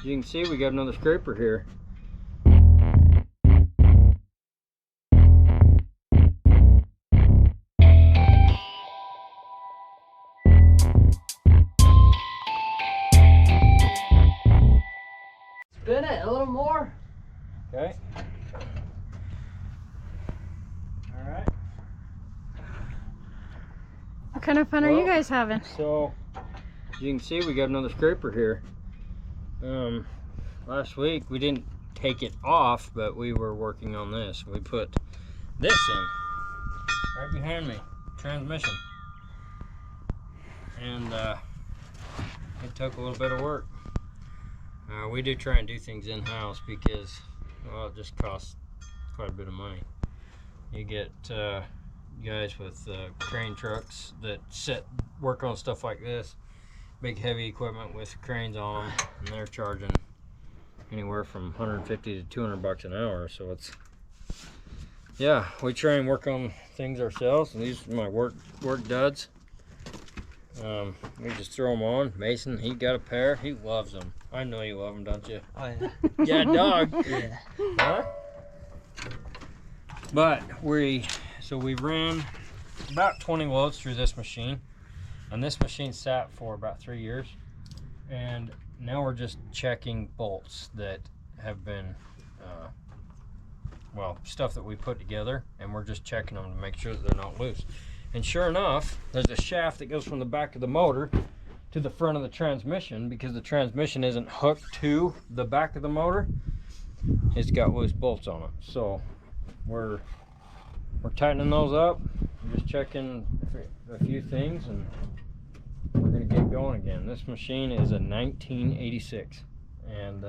As you can see, we got another scraper here. Spin it a little more. Okay. All right. What kind of fun are you guys having? So, as you can see, we got another scraper here. Last week we didn't take it off, but we were working on this. We put this in right behind me, transmission, and it took a little bit of work. We do try and do things in-house because, well, it just costs quite a bit of money. You get guys with crane trucks that work on stuff like this, big heavy equipment with cranes on them, and they're charging anywhere from 150 to 200 bucks an hour. So it's, yeah, we try and work on things ourselves, and these are my work duds. We just throw them on. Mason, he got a pair. He loves them. I know you love them, don't you? Oh yeah. Yeah, dog. Yeah. Huh? But we ran about 20 loads through this machine, and this machine sat for about 3 years, and now we're just checking bolts that have been well, stuff that we put together, and we're just checking them to make sure that they're not loose. And sure enough, there's a shaft that goes from the back of the motor to the front of the transmission, because the transmission isn't hooked to the back of the motor. It's got loose bolts on it. So we're tightening those up. We're just checking a few things, and we're gonna get going again. This machine is a 1986, and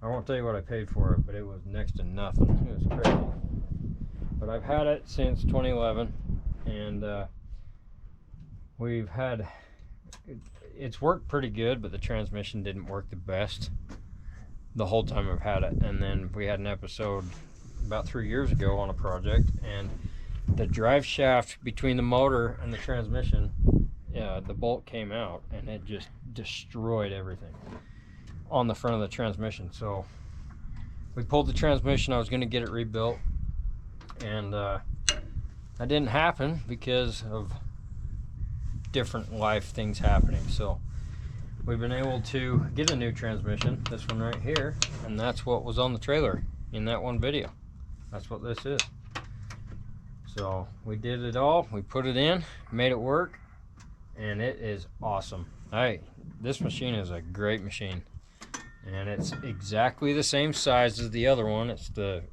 I won't tell you what I paid for it, but it was next to nothing. It was crazy. But I've had it since 2011, and it's worked pretty good, but the transmission didn't work the best the whole time I've had it. And then we had an episode about 3 years ago on a project, and the drive shaft between the motor and the transmission, the bolt came out, and it just destroyed everything on the front of the transmission. So we pulled the transmission. I was going to get it rebuilt, and that didn't happen because of different life things happening. So we've been able to get a new transmission, this one right here, and that's what was on the trailer in that one video. That's what this is. So we did it all, we put it in, made it work, and it is awesome. This machine is a great machine, and it's exactly the same size as the other one. So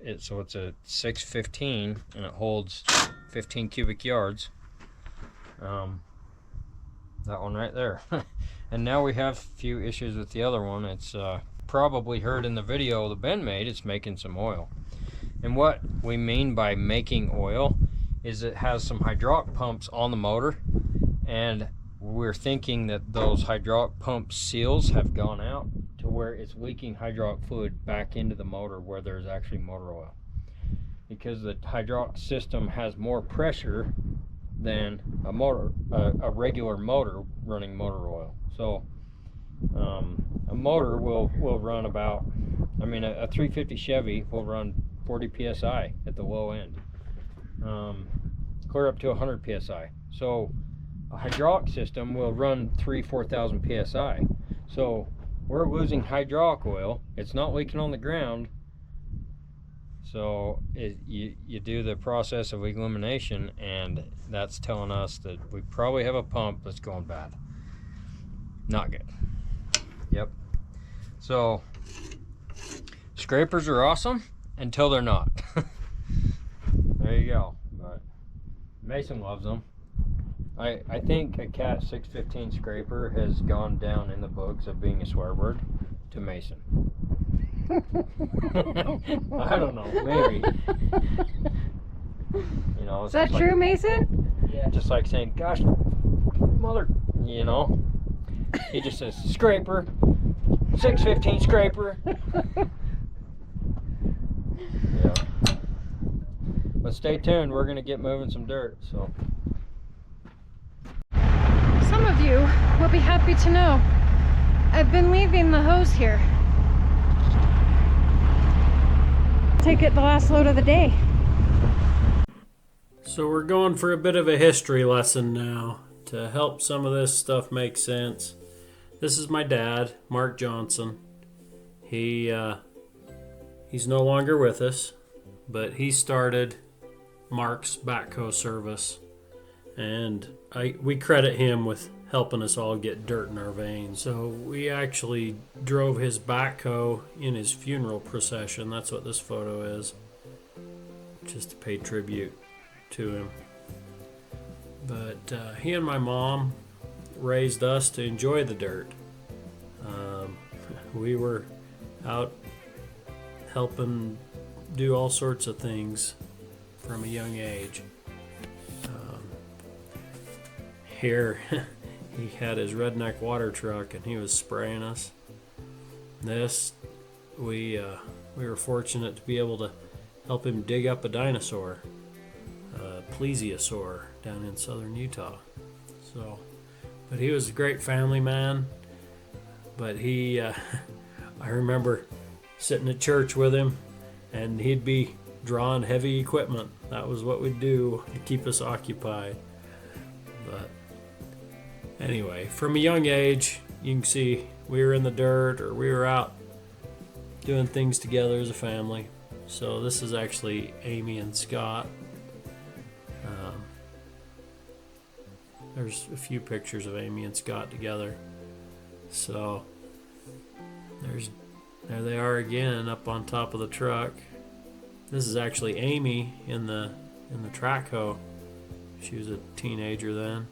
it's a 615, and it holds 15 cubic yards. That one right there. And now we have a few issues with the other one. It's probably heard in the video that Ben made, it's making some oil. And what we mean by making oil is it has some hydraulic pumps on the motor, and we're thinking that those hydraulic pump seals have gone out to where it's leaking hydraulic fluid back into the motor where there's actually motor oil, because the hydraulic system has more pressure than a regular motor running motor oil. So a motor will run about, a 350 Chevy will run 40 psi at the low end, clear up to 100 psi. So a hydraulic system will run 4,000 psi. So we're losing hydraulic oil. It's not leaking on the ground. So you do the process of elimination, and that's telling us that we probably have a pump that's going bad. Not good. Yep. So scrapers are awesome until they're not. There you go. But Mason loves them. I think a Cat 615 scraper has gone down in the books of being a swear word to Mason. I don't know, maybe. You know, Is that true, like, Mason? Yeah. just like saying, gosh, mother, you know. He just says, scraper, 615 scraper. Yeah. But stay tuned, we're going to get moving some dirt, so. Some of you will be happy to know I've been leaving the hose here. Take it the last load of the day. So we're going for a bit of a history lesson now to help some of this stuff make sense. This is my dad, Mark Johnson. He's no longer with us, but he started Mark's backhoe service, and we credit him with helping us all get dirt in our veins. So we actually drove his backhoe in his funeral procession. That's what this photo is, just to pay tribute to him. But he and my mom raised us to enjoy the dirt. We were out helping do all sorts of things from a young age. Here he had his redneck water truck and he was spraying us. We were fortunate to be able to help him dig up a dinosaur, a plesiosaur, down in southern Utah. But he was a great family man. But I remember sitting at church with him, and he'd be drawing heavy equipment. That was what we'd do to keep us occupied. But anyway, from a young age, you can see we were in the dirt or we were out doing things together as a family. So this is actually Amy and Scott. There's a few pictures of Amy and Scott together. So there they are again up on top of the truck. This is actually Amy in the track hoe. She was a teenager then.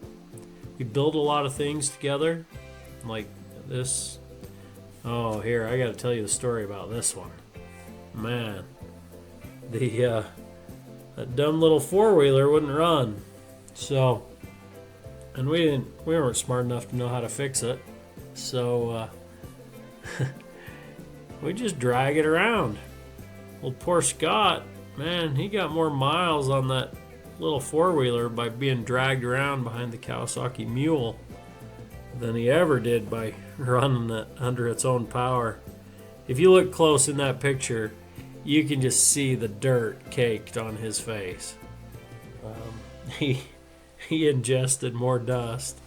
We built a lot of things together, like this. Oh, here, I got to tell you the story about this one. Man, that dumb little four-wheeler wouldn't run. So, and we weren't smart enough to know how to fix it. So we just drag it around. Well, poor Scott, man, he got more miles on that little four-wheeler by being dragged around behind the Kawasaki Mule than he ever did by running it under its own power. If you look close in that picture, you can just see the dirt caked on his face. He ingested more dust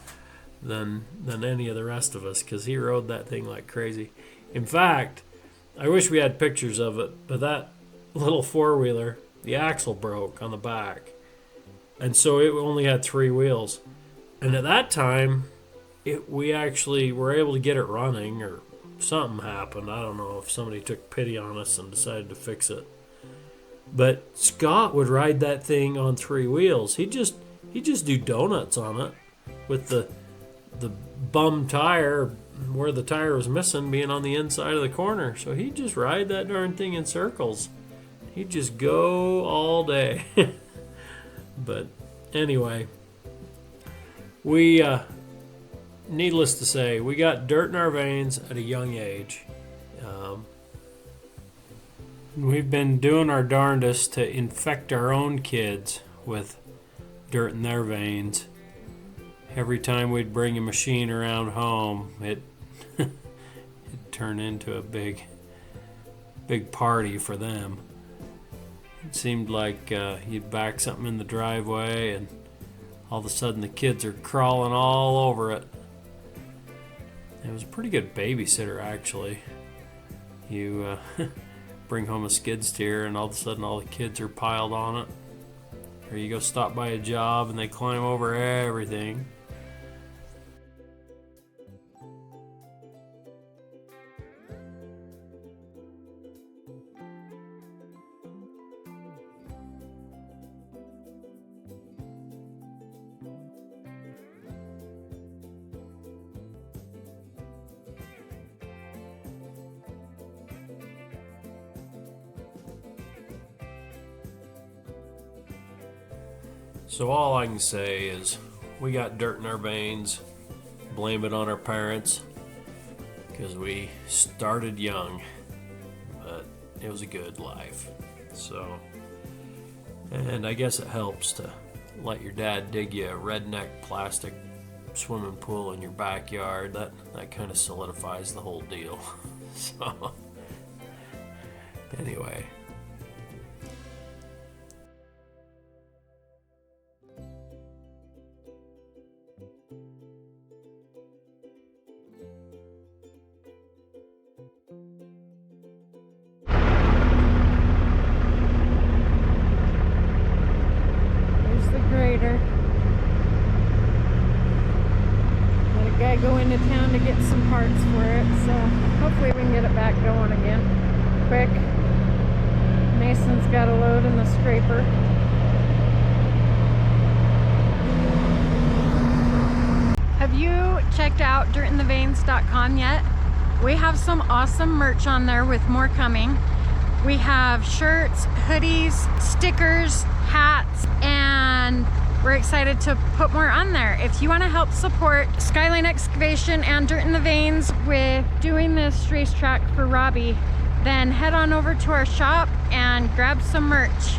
than any of the rest of us, because he rode that thing like crazy. In fact, I wish we had pictures of it, but that little four-wheeler, the axle broke on the back, and so it only had 3 wheels. And at that time, we actually were able to get it running, or something happened. I don't know if somebody took pity on us and decided to fix it. But Scott would ride that thing on 3 wheels. He'd just do donuts on it, with the bum tire, where the tire was missing, being on the inside of the corner. So he'd just ride that darn thing in circles. He'd just go all day. But anyway, we, needless to say, we got dirt in our veins at a young age. We've been doing our darndest to infect our own kids with dirt in their veins. Every time we'd bring a machine around home, it'd turn into a big party for them. It seemed like you'd back something in the driveway and all of a sudden the kids are crawling all over it. It was a pretty good babysitter, actually. You bring home a skid steer and all of a sudden all the kids are piled on it. Or you go stop by a job and they climb over everything. So all I can say is we got dirt in our veins, blame it on our parents, because we started young, but it was a good life. So, and I guess it helps to let your dad dig you a redneck plastic swimming pool in your backyard. That kind of solidifies the whole deal. So, anyway. There's the grader. Let a guy go into town to get some parts for it, so hopefully we can get it back going again quick. Mason's got a load in the scraper. Have you checked out dirtintheveins.com yet? We have some awesome merch on there with more coming. We have shirts, hoodies, stickers, hats, and we're excited to put more on there. If you want to help support Skyline Excavation and Dirt in the Veins with doing this racetrack for Robby, then head on over to our shop and grab some merch.